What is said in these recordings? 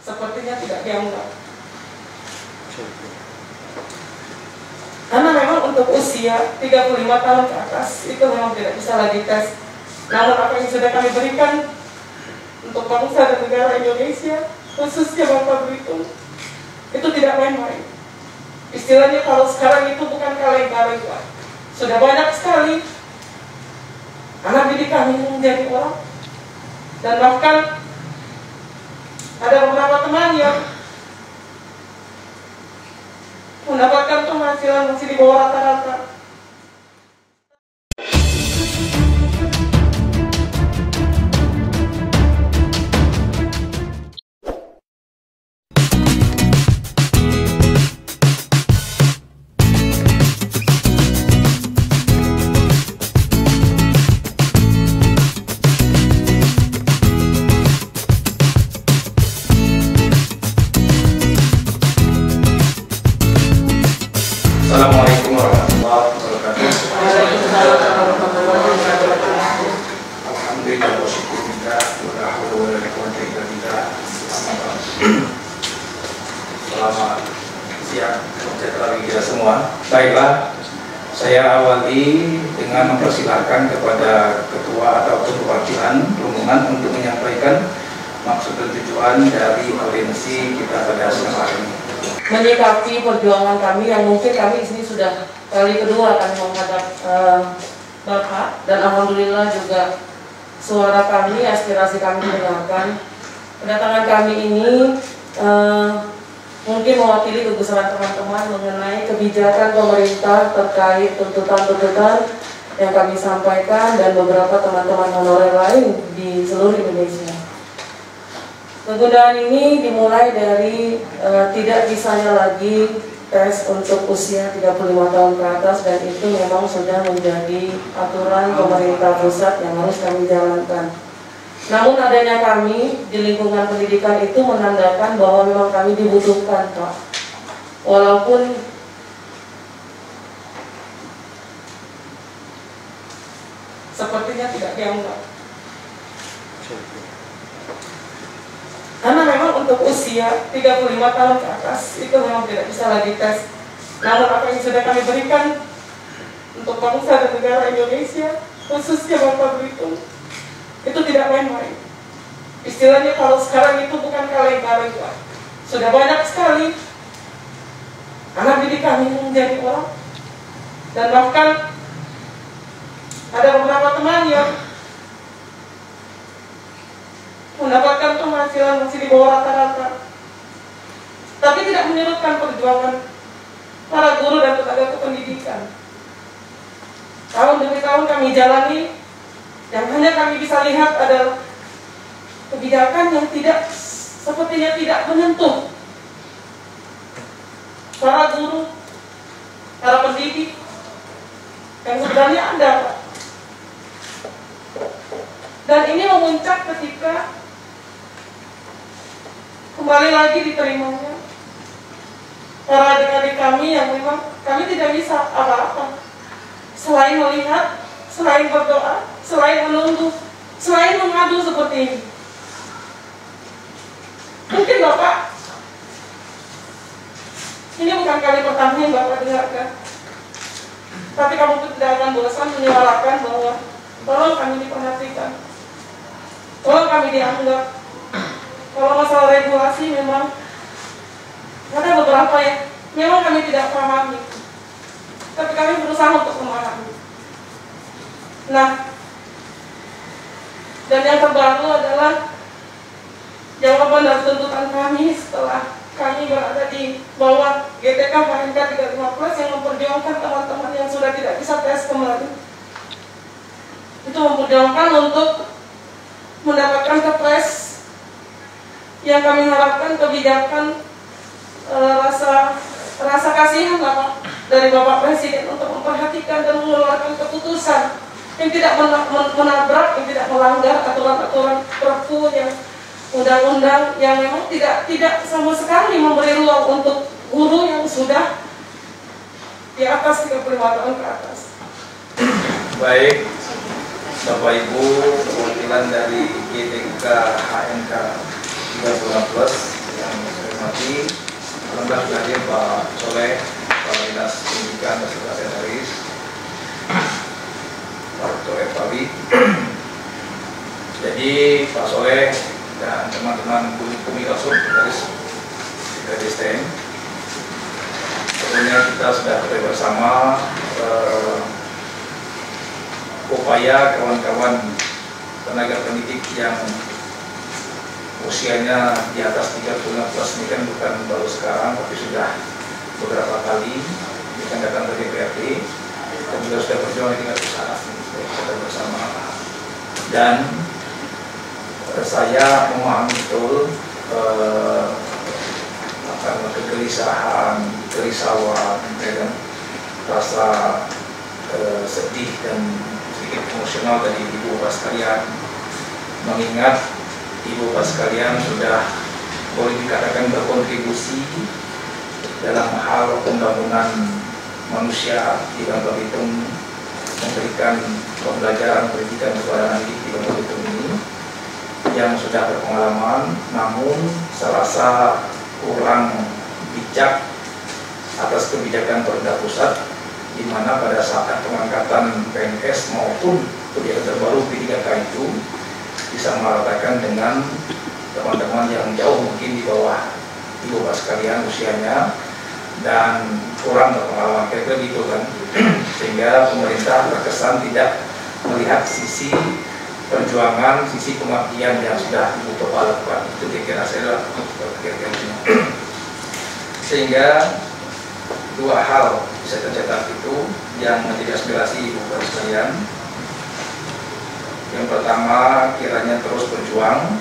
sepertinya tidak dianggap. Karena memang untuk usia 35 tahun ke atas itu memang tidak bisa lagi tes. Namun apa yang sudah kami berikan untuk bangsa dan negara Indonesia, khususnya Bangka Belitung, itu tidak main-main. Istilahnya kalau sekarang itu bukan kaleng-kaleng, sudah banyak sekali anak didik kami menjadi orang. Dan bahkan ada beberapa teman yang mendapatkan penghasilan masih di bawah rata-rata. Assalamualaikum warahmatullahi wabarakatuh. Alhamdulillah bersyukur Selamat siang sejahtera bagi kita semua. Baiklah, saya awali dengan mempersilahkan kepada ketua ataupun perwakilan rombongan untuk menyampaikan maksud dan tujuan dari audiensi kita pada siang hari ini. Menyikapi perjuangan kami yang mungkin kami di sini sudah kali kedua kami menghadap Bapak, dan alhamdulillah juga suara kami, aspirasi kami didengarkan. Kedatangan kami ini mungkin mewakili kegusaran teman-teman mengenai kebijakan pemerintah terkait tuntutan-tuntutan yang kami sampaikan dan beberapa teman-teman honorer lain di seluruh Indonesia. Penundaan ini dimulai dari tidak bisanya lagi tes untuk usia 35 tahun ke atas, dan itu memang sudah menjadi aturan pemerintah pusat yang harus kami jalankan. Namun adanya kami di lingkungan pendidikan itu menandakan bahwa memang kami dibutuhkan, Pak. Walaupun sepertinya tidak dianggap. Karena memang untuk usia 35 tahun ke atas itu memang tidak bisa lagi tes. Namun apa yang sudah kami berikan untuk bangsa dan negara Indonesia, khususnya Bangka Belitung, itu tidak main-main. Istilahnya kalau sekarang itu bukan kaleng-kaleng, sudah banyak sekali anak didik kami menjadi orang. Dan bahkan ada beberapa teman yang mendapatkan penghasilan masih di bawah rata-rata, tapi tidak menyurutkan perjuangan para guru dan tenaga kependidikan. Tahun demi tahun kami jalani, yang hanya kami bisa lihat adalah kebijakan yang sepertinya tidak menyentuh para guru, para pendidik yang sebenarnya ada. Dan ini memuncak ketika kembali lagi diterimanya para adik-adik kami yang memang kami tidak bisa apa-apa selain melihat, selain berdoa, selain menunggu, selain mengadu seperti ini. Mungkin Bapak, ini bukan kali pertama yang Bapak dengarkan, tapi kamu tidak akan bosan menyuarakan bahwa tolong kami diperhatikan, tolong kami dianggap. Kalau masalah regulasi memang ada beberapa yang memang kami tidak pahami, tapi kami berusaha untuk memahami. Nah, dan yang terbaru adalah jawaban dan tuntutan kami setelah kami berada di bawah GTK KMK 315 yang memperjuangkan teman-teman yang sudah tidak bisa tes kembali. Itu memperjuangkan untuk mendapatkan kepres yang kami harapkan kebijakan rasa kasihan Bapak dari Bapak Presiden untuk memperhatikan dan mengeluarkan keputusan yang tidak menabrak, yang tidak melanggar aturan-aturan perpu, yang undang-undang yang memang tidak sama sekali memberi ruang untuk guru yang sudah di atas 35 tahun ke atas. Baik, Bapak Ibu perwakilan dari GTK HMK 315 Soleh, Kepala Dinas Pendidikan dan Sekretaris, Pak Soleh Pawi. Jadi Pak Soleh dan teman-teman Bumi Kasur dari STM, tentunya kita sudah ketahui bersama upaya kawan-kawan tenaga pendidik yang usianya di atas 35 plus ini kan bukan baru sekarang, tapi sudah beberapa kali yang datang dari DPRD dan juga sudah berjuang di tingkat pusat kita bersama. Dan saya memahami betul kegelisahan, kerisauan, rasa sedih dan sedikit emosional dari ibu bapak sekalian, mengingat ibu bapak sekalian sudah boleh dikatakan berkontribusi dalam hal pembangunan manusia di Bangka Belitung, memberikan pembelajaran pendidikan kepada anak didik di Bangka Belitung ini yang sudah berpengalaman, namun saya rasa kurang bijak atas kebijakan pemerintah pusat, di mana pada saat pengangkatan PNS maupun kebijakan terbaru P3K itu bisa meratakan dengan teman-teman yang jauh mungkin di bawah ibu bapak sekalian usianya dan kurang berpengalaman, kira-kira gitu kan. Sehingga pemerintah terkesan tidak melihat sisi perjuangan, sisi pengabdian yang sudah ibu bapak lakukan. Itu kira-kira saya kira-kira gitu. Sehingga dua hal bisa tercatat itu yang menjadi aspirasi ibu bapak sekalian. Yang pertama, kiranya terus berjuang,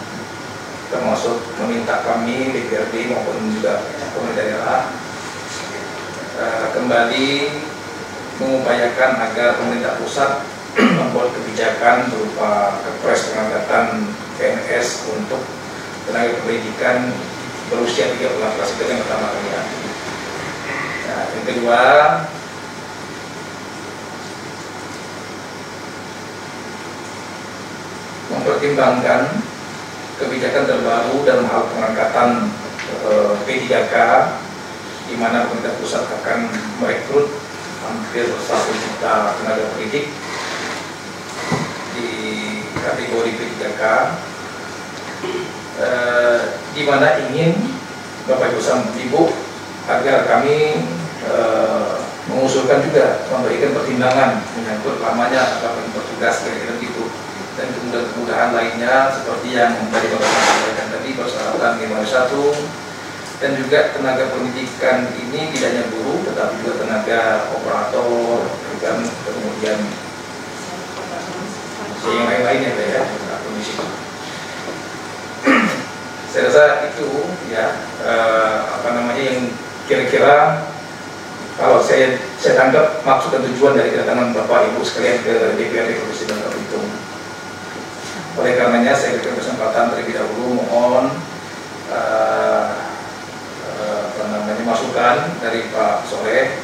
termasuk meminta kami DPRD maupun juga pemerintah daerah kembali mengupayakan agar pemerintah pusat membuat kebijakan berupa Kepres pengangkatan PNS untuk tenaga pendidikan berusia 13 itu yang pertama kali ya. Nah, yang kedua, mempertimbangkan kebijakan terbaru dalam hal pengangkatan P3K, di mana pemerintah pusat akan merekrut hampir 1 juta tenaga pendidik di kategori P3K, di mana ingin Bapak Ibu sama Ibu agar kami mengusulkan juga memberikan pertimbangan menyangkut lamanya apapun bertugas kira-kira gitu, dan kemudahan lainnya seperti yang tadi Bapak sampaikan tadi, persyaratan minimal 1, dan juga tenaga pendidikan ini tidak hanya guru tetapi juga tenaga operator, dan kemudian yang lain-lainnya ya, saya rasa itu ya yang kira-kira kalau saya tangkap maksud dan tujuan dari kedatangan Bapak Ibu sekalian ke DPRD Provinsi Bangka Belitung. Oleh karenanya saya berikan kesempatan terlebih dahulu mohon masukan dari Pak Soleh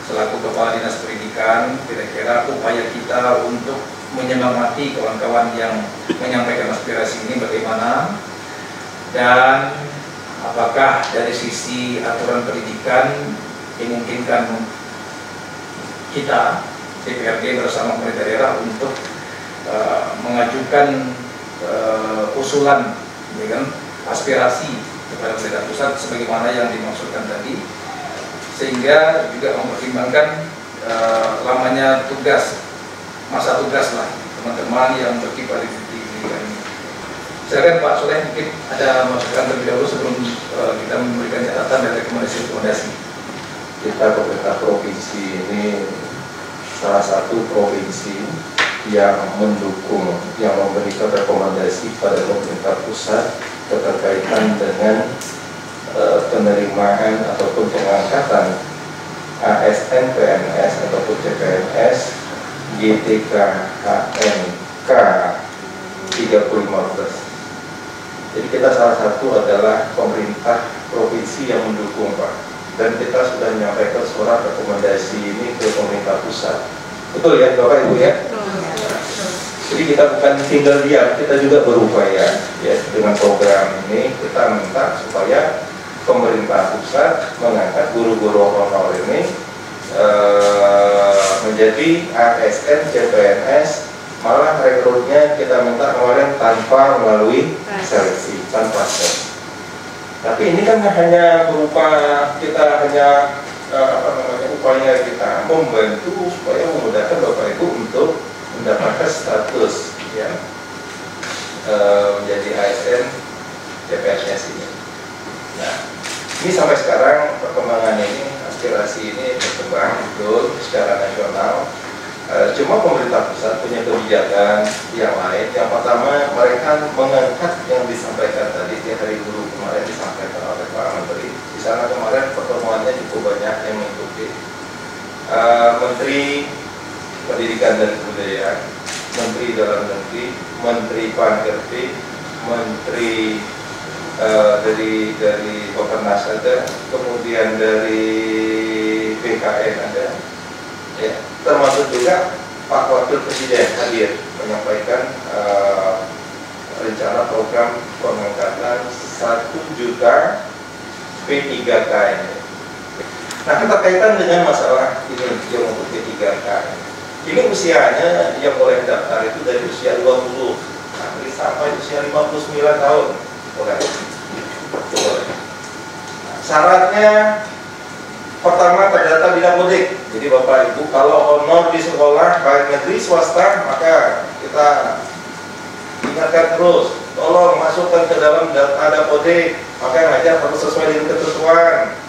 selaku Kepala Dinas Pendidikan, kira-kira upaya kita untuk menyemangati kawan-kawan yang menyampaikan aspirasi ini bagaimana, dan apakah dari sisi aturan pendidikan dimungkinkan kita DPRD bersama pemerintah daerah untuk mengajukan usulan, ya kan, aspirasi kepada pemerintah pusat sebagaimana yang dimaksudkan tadi, sehingga juga mempertimbangkan lamanya tugas, masa tugas lah teman-teman yang berkiprah di pendidikan ini. Silakan Pak Soleh, mungkin ada masukan terlebih dahulu sebelum kita memberikan catatan dan rekomendasi. Kita pemerintah provinsi ini salah satu provinsi yang mendukung, yang memberikan rekomendasi pada pemerintah pusat keterkaitan dengan penerimaan ataupun pengangkatan ASN PNS ataupun CPNS GTK HNK 3015. Jadi kita salah satu adalah pemerintah provinsi yang mendukung Pak, dan kita sudah menyampaikan surat rekomendasi ini ke pemerintah pusat. Betul ya Bapak Ibu ya? Jadi kita bukan tinggal diam, kita juga berupaya ya dengan program ini. Kita minta supaya pemerintah pusat mengangkat guru-guru honor ini menjadi ASN CPNS, malah rekrutnya kita minta kemarin tanpa melalui seleksi, tanpa tes. Tapi ini kan hanya berupa kita hanya upaya kita membantu supaya memudahkan Bapak Ibu untuk mendapatkan status ya menjadi ASN CPNS ini. Nah, ini sampai sekarang perkembangan ini, aspirasi ini berkembang betul secara nasional. Cuma pemerintah pusat punya kebijakan yang lain. Yang pertama, mereka mengangkat yang disampaikan tadi di hari guru kemarin disampaikan oleh Pak Menteri. Di sana kemarin pertemuannya cukup banyak yang mengikuti. Menteri Pendidikan dan Kebudayaan, Menteri Dalam Negeri, Menteri PAN-RB, Menteri dari Bapenas ada, kemudian dari BKN ada, ya, termasuk juga Pak Wakil Presiden hadir menyampaikan rencana program pengangkatan 1 juta P3K ini. Nah, keterkaitan dengan masalah ini yang untuk P3K ini usianya yang boleh daftar itu dari usia 20 sampai usia 59 tahun boleh. Syaratnya pertama terdata di Dapodik. Jadi Bapak Ibu kalau honor di sekolah baik negeri swasta maka kita ingatkan terus, tolong masukkan ke dalam data Dapodik, maka ngajar harus sesuai dengan ketentuan.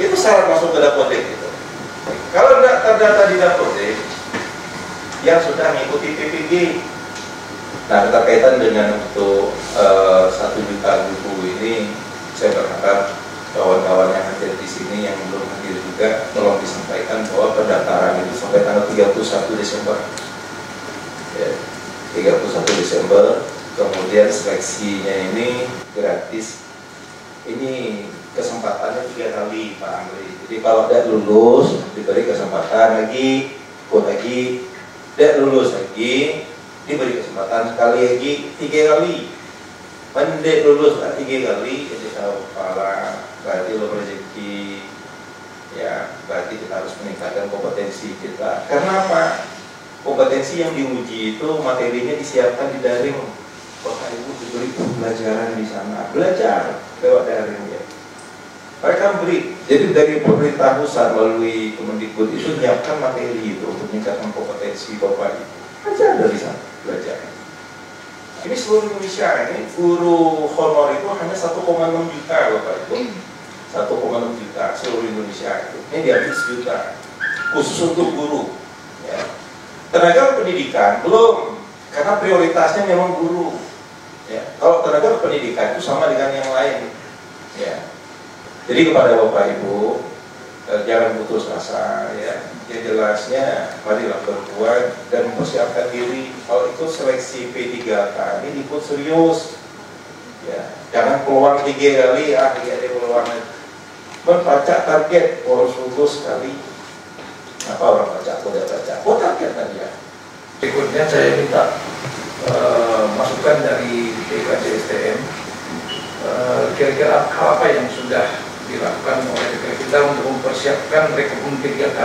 Itu syarat masuk ke Dapodik itu. Kalau tidak terdata di Dapodik yang sudah mengikuti PPG. Nah, berkaitan dengan untuk 1 juta guru ini, saya berharap kawan-kawan yang hadir di sini yang belum hadir juga tolong disampaikan bahwa pendaftaran itu sampai tanggal 31 Desember. Ya, 31 Desember, kemudian seleksinya ini gratis. Ini kesempatannya 3 kali Pak Amri. Jadi kalau tidak lulus diberi kesempatan lagi, ikut lagi, tidak lulus lagi diberi kesempatan sekali lagi 3 kali. Pendek lulus 3 kali, jadi tahu kepala, berarti lo rezeki, ya berarti kita harus meningkatkan kompetensi kita. Karena apa? Kompetensi yang diuji itu materinya disiapkan di daring. Bapak Ibu diberi pembelajaran di sana, belajar lewat daring ya. Mereka beri, jadi dari pemerintah pusat melalui Kemendikbud itu menyiapkan materi itu untuk meningkatkan kompetensi Bapak Ibu. Belajar dari sana, belajar. Ini seluruh Indonesia, ini guru honor itu hanya 1,6 juta Bapak Ibu. 1,6 juta seluruh Indonesia itu. Ini diambil 1 juta khusus untuk guru. Ya. Tenaga pendidikan belum, karena prioritasnya memang guru. Ya. Kalau tenaga pendidikan itu sama dengan yang lain. Ya. Jadi kepada Bapak Ibu jangan putus asa ya. Yang jelasnya marilah berbuat dan mempersiapkan diri. Kalau ikut seleksi P3K ini ikut serius. Ya, jangan peluang 3 kali ada peluang. Membaca target harus lulus sekali. Apa orang baca udah baca? Oh target tadi ya. Berikutnya saya minta masukan dari PKJSTM. Kira-kira apa yang sudah dilakukan oleh kita untuk mempersiapkan rekrutmen P3K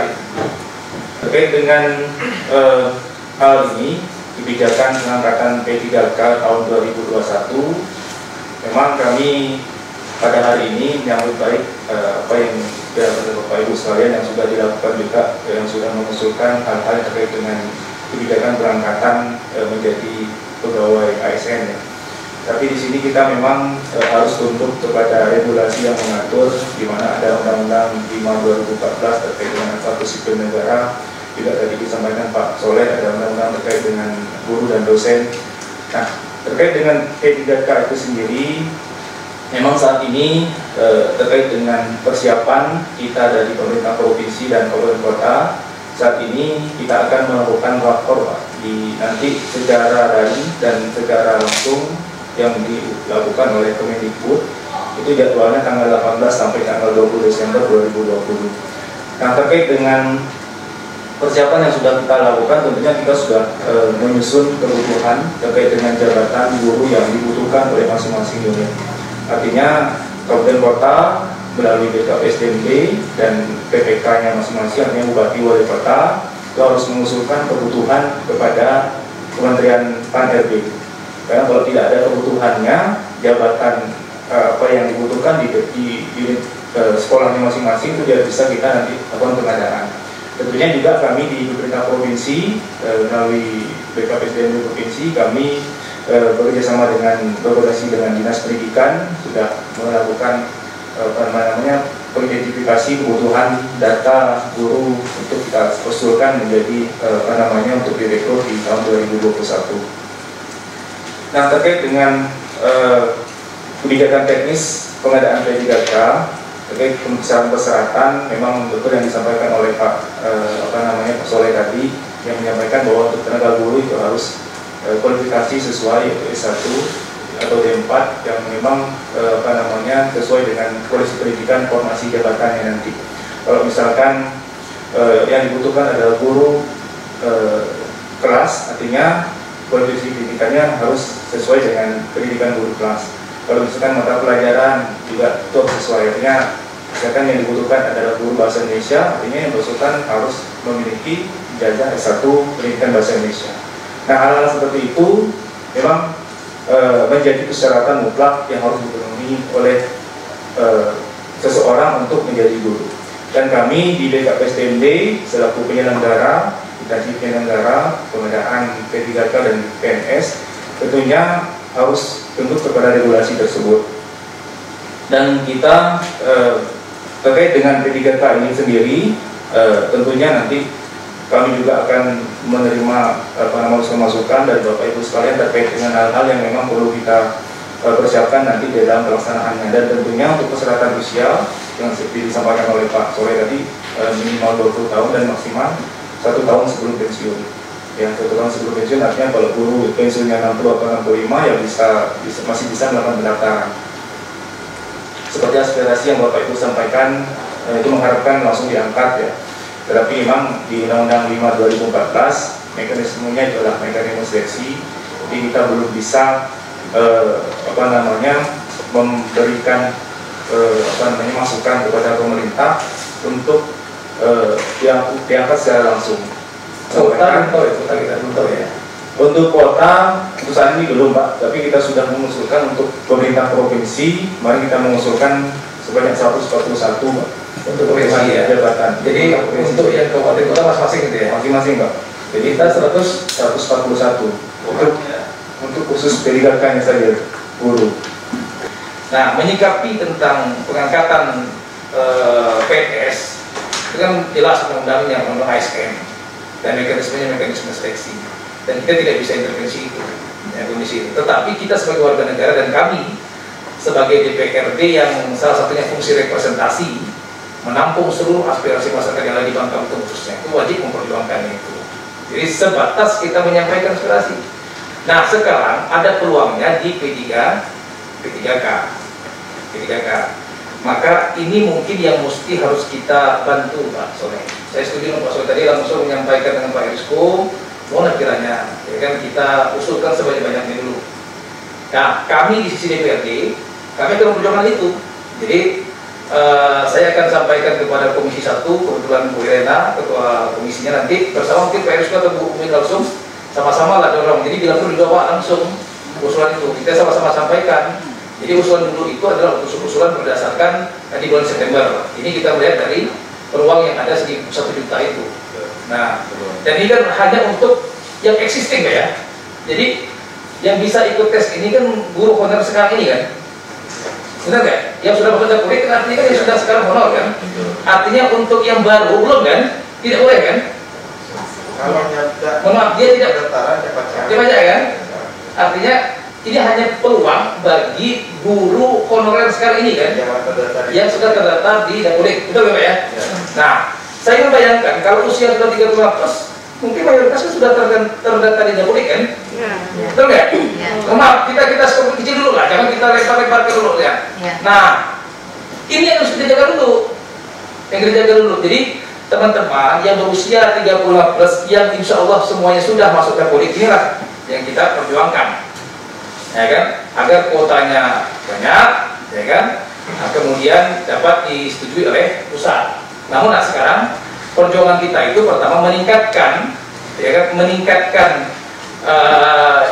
terkait dengan hal ini. Kebijakan pengangkatan P3K tahun 2021 memang kami pada hari ini menyambut baik apa yang Bapak Ibu sekalian yang sudah dilakukan juga, yang sudah mengusulkan hal-hal yang terkait dengan kebijakan pengangkatan menjadi pegawai ASN ya. Tapi di sini kita memang harus tunduk kepada regulasi yang mengatur, di mana ada Undang-Undang 5/2014 terkait dengan status sipil negara. Juga tadi disampaikan Pak Soleh ada undang-undang terkait dengan guru dan dosen. Nah, terkait dengan P3K itu sendiri, memang saat ini terkait dengan persiapan kita dari pemerintah provinsi dan kabupaten kota, saat ini kita akan melakukan rakor Pak, nanti secara daring dan secara langsung yang dilakukan oleh Kemendikbud. Itu jadwalnya tanggal 18 sampai tanggal 20 Desember 2020. Nah, terkait dengan persiapan yang sudah kita lakukan, tentunya kita sudah menyusun kebutuhan terkait dengan jabatan guru yang dibutuhkan oleh masing-masing unit. Artinya kabupaten kota melalui BKPSDMD dan PPK-nya masing-masing, artinya Bupati Wali Kota, itu harus mengusulkan kebutuhan kepada Kementerian Pan-RB. Karena kalau tidak ada kebutuhannya, jabatan apa yang dibutuhkan di sekolahnya masing-masing itu tidak bisa kita nanti lakukan pengadaan. Tentunya juga kami di pemerintah provinsi melalui BKPSDMD provinsi, kami bekerjasama dengan berkoordinasi dengan Dinas Pendidikan sudah melakukan pengidentifikasi kebutuhan data guru untuk kita usulkan menjadi untuk direkrut di tahun 2021. Nah, terkait dengan kebijakan teknis pengadaan P3K terkait persyaratan, memang betul yang disampaikan oleh Pak Pak Soleh tadi, yang menyampaikan bahwa untuk tenaga guru itu harus kualifikasi sesuai yaitu S1 atau D4 yang memang sesuai dengan kualitas pendidikan formasi jabatannya nanti. Kalau misalkan yang dibutuhkan adalah guru kelas, artinya kualifikasi pendidikannya harus sesuai dengan pendidikan guru kelas. Kalau misalkan mata pelajaran juga itu sesuai, artinya misalkan yang dibutuhkan adalah guru bahasa Indonesia, artinya yang bersangkutan harus memiliki ijazah S1 pendidikan bahasa Indonesia. Nah, hal-hal seperti itu memang menjadi persyaratan mutlak yang harus dipenuhi oleh seseorang untuk menjadi guru. Dan kami di BKPSDMD selaku penyelenggara, instansi penyelenggara pengadaan P3K dan PNS, tentunya harus tunduk kepada regulasi tersebut. Dan kita terkait dengan P3K ini sendiri, tentunya nanti kami juga akan menerima masukan dari Bapak Ibu sekalian terkait dengan hal-hal yang memang perlu kita persiapkan nanti di dalam pelaksanaannya. Dan tentunya untuk persyaratan usia yang seperti disampaikan oleh Pak Soleh tadi, minimal 20 tahun dan maksimal 1 tahun sebelum pensiun. Ya, 1 tahun sebelum pensiun artinya kalau guru pensiunnya 60 atau 65 ya masih bisa melakukan pendaftaran. Seperti aspirasi yang Bapak Ibu sampaikan, itu mengharapkan langsung diangkat ya. Tetapi memang di Undang-Undang 5 2014 mekanismenya itu adalah mekanisme seleksi, jadi kita belum bisa memberikan masukan kepada pemerintah untuk diangkat secara langsung. Kota kita belum tahu ya. Untuk kota untuk saat ini belum Pak, tapi kita sudah mengusulkan untuk pemerintah provinsi. Kemarin kita mengusulkan sebanyak 141 Pak. Untuk provinsi ya, jabatan. Jadi untuk yang kabupaten kota masing-masing gitu ya? Masing-masing Pak. Jadi kita 141 untuk khusus P3K-nya saja guru. Nah, menyikapi tentang pengangkatan PNS itu kan jelas undang-undangnya, undang ASN dan mekanismenya mekanisme seleksi. Dan kita tidak bisa intervensi itu, ya, komisi itu. Tetapi kita sebagai warga negara dan kami sebagai DPRD yang salah satunya fungsi representasi menampung seluruh aspirasi masyarakat yang ada di Bangka Belitung khususnya, itu wajib memperjuangkan itu. Jadi sebatas kita menyampaikan aspirasi. Nah, sekarang ada peluangnya di P3K. Maka ini mungkin yang mesti harus kita bantu Pak Soleh. Saya setuju dengan Pak Soleh tadi langsung menyampaikan dengan Pak Rizko, mohon kiranya ya kan kita usulkan sebanyak-banyaknya dulu. Nah, kami di sisi DPRD, kami akan memperjuangkan itu. Jadi saya akan sampaikan kepada Komisi 1, kebetulan Bu Irena, Ketua Komisinya nanti, bersama mungkin Pak Rizko atau Bu Umi langsung, sama-sama lah dorong. Jadi bila perlu dijawab langsung usulan itu, kita sama-sama sampaikan. Jadi usulan dulu itu adalah usulan berdasarkan di bulan September. Ini kita melihat dari peluang yang ada 1 juta itu. Nah, dan ini kan hanya untuk yang existing ya. Jadi yang bisa ikut tes ini kan guru honor sekarang ini kan. Benar nggak? Yang sudah bekerja kuliah kan artinya kan yang sudah sekarang honor kan. Artinya untuk yang baru belum kan, tidak boleh kan? Kalau dia tidak dibaca kan? Artinya ini hanya peluang bagi guru honorer sekarang ini kan, yang sudah terdaftar di Dapodik, betul nggak ya? Nah, saya membayangkan kalau usia sudah 35 plus, mungkin mayoritasnya sudah terdaftar di Dapodik kan? Betul nggak? Maaf, kita skop kecil dulu lah, jangan kita lempar-lempar ke dulu ya. Nah, ini yang harus kita jaga dulu, Jadi teman-teman yang berusia 35 plus, yang insya Allah semuanya sudah masuk Dapodik, inilah yang kita perjuangkan. Ya kan, agar kuotanya banyak, ya kan. Nah, kemudian kemudian dapat disetujui oleh pusat. Namun sekarang perjuangan kita itu pertama meningkatkan, ya kan, meningkatkan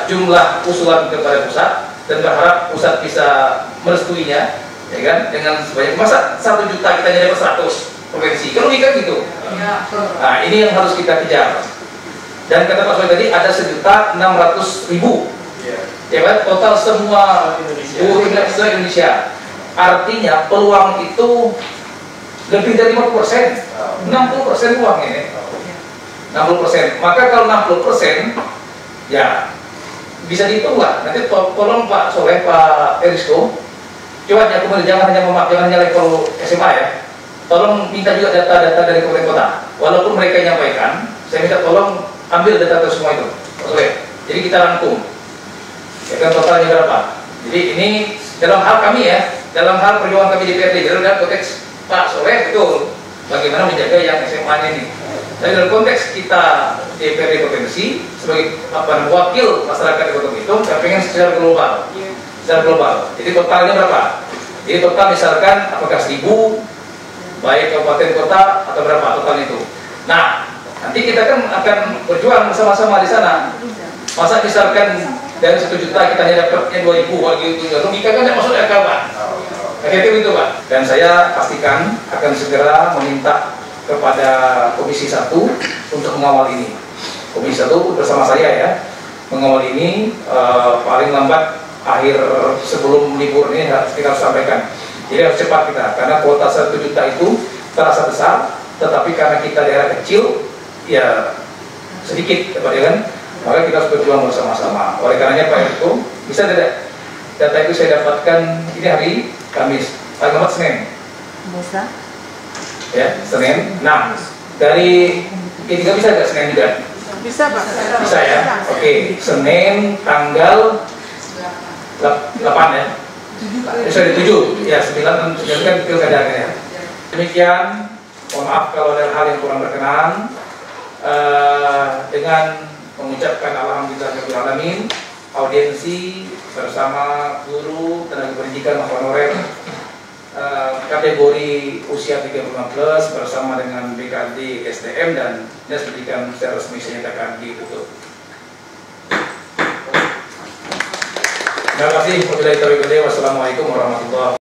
jumlah usulan kepada pusat dan berharap pusat bisa merestuinya, ya kan, dengan sebanyak masa 1 juta kita jadi 100 provinsi, kan logika gitu. Nah ini yang harus kita kejar. Dan kata Pak Soe tadi ada 1.600.000, ya kan, total semua Indonesia. Artinya peluang itu lebih dari 50%, 60% uang ini, 60%. Maka kalau 60%, ya bisa dihitung lah. Nanti tolong Pak Soleh, Pak Erisko, coba ya kemudian jangan hanya level SMA ya. Tolong minta juga data-data dari kabupaten kota. Walaupun mereka nyampaikan, saya minta tolong ambil data semua itu, Pak Soleh. Jadi kita rangkum, ya kan, totalnya berapa. Jadi ini dalam hal kami ya, dalam hal perjuangan kami di DPRD, dalam konteks Pak Soleh betul bagaimana menjaga yang SMA-nya ini. Tapi dalam konteks kita DPRD provinsi sebagai wakil masyarakat di Kota Belitung, saya pengen secara global, Jadi totalnya berapa? Jadi total misalkan apakah 1.000 baik kabupaten kota atau berapa total itu. Nah, nanti kita kan akan berjuang bersama-sama di sana. Masa misalkan dari 1 juta kita hanya dapatnya 2.000, gitu, logika kan tidak masuk akal, Pak. Akhirnya itu, Pak. Dan saya pastikan akan segera meminta kepada Komisi 1 untuk mengawal ini. Komisi 1 bersama saya ya, mengawal ini paling lambat akhir sebelum libur ini kita harus sampaikan. Jadi harus cepat kita, karena kuota 1 juta itu terasa besar, tetapi karena kita daerah kecil, ya sedikit, Pak Dewan, maka kita harus berjuang bersama-sama. Oleh karenanya Pak Erko, bisa tidak data itu saya dapatkan ini hari Kamis, paling lambat Senin. Bisa. Ya, Senin. Nah, dari ini bisa nggak Senin juga? Bisa, Pak. Bisa ya. Oke, Senin tanggal 8 ya. 7 ya, 9 kan pilkada ya. Demikian, mohon maaf kalau ada hal yang kurang berkenan. Dengan mengucapkan alhamdulillahirabbil alamin, audiensi bersama guru tenaga pendidikan honorer kategori usia 35 plus bersama dengan BKD SDM dan Dinas Pendidikan secara resmi saya nyatakan ditutup. Terima kasih. Wassalamualaikum warahmatullahi wabarakatuh.